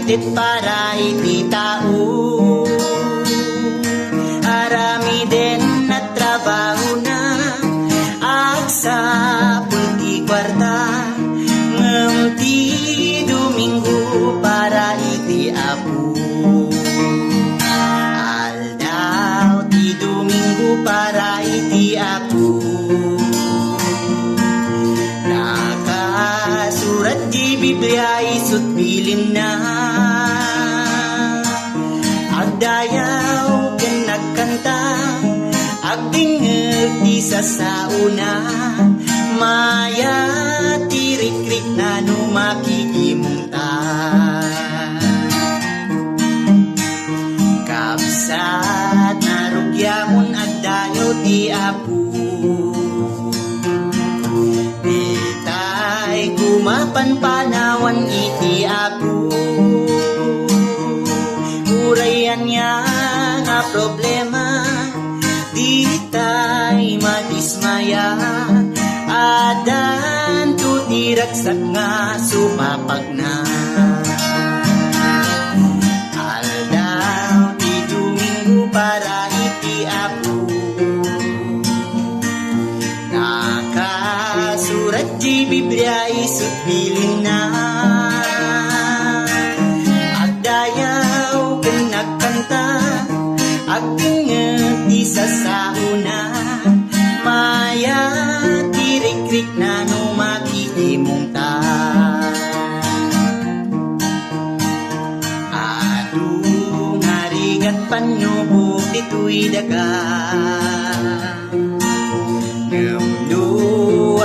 tit para iti tao. Arami din na trabaho na agsapul ti kwarta, ngem ti Domingo para iti Apo. Aldaw ti Domingo para iti Apo. Nakasurat di Biblia isut bilin na, agdayaw ken nagkanta, agdingeg di sasauna, maya tirik-rik na no makikimunta. Kapsat na rugyamon agdayaw di Apo. Ditay kumapanpanawan iti Apo. Urayan niya nga problema, di tay madismaya, adan tutiragsak nga sumapag na. Aldaw ti Domingo para iti Apo. Nakasurat di Biblia isut bilin na, agdayaw ken nagkanta, agdingeg di sasauna, maya tirik-rik na no makikimunta. Adu ngarigat panubok dito'y daga, ngem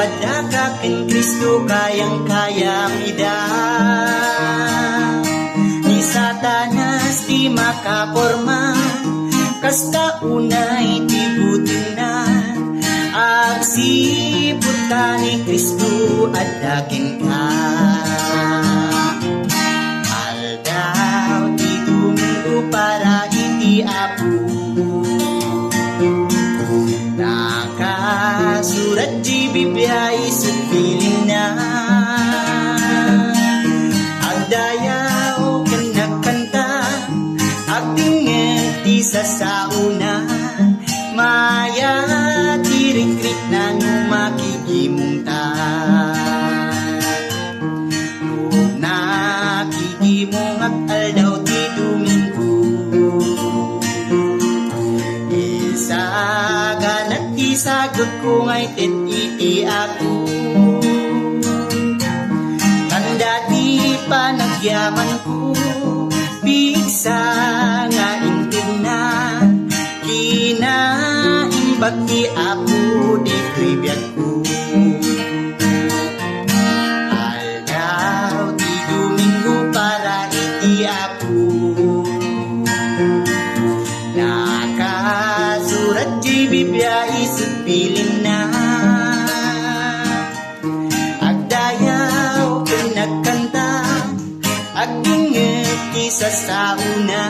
adda ka ken Kristo kayang-kayang ida. Ni Satanas di makaporma, kasta unay ti butin na, agsipud ka ni Kristo addaken ka. Aldaw ti Domingo para iti Apo. Nakasurat di Biblia isut bilin na, agdayaw ken nagkanta, agdingeg di sasauna, maya tirik-rik na no makikimunta. No nakikimungag aldaw ti Domingo, isaganat ti sagot ko ngay tit iti Apo. Tanda ti panagyaman ko, bigsa nga intig na, kinaimbag ti Apo dito'y biyag ko. Aldaw ti Domingo para iti Apo. Nakasurat di Biblia isut bilin na, agdayaw ken nagkanta, agdingeg ti sasauna,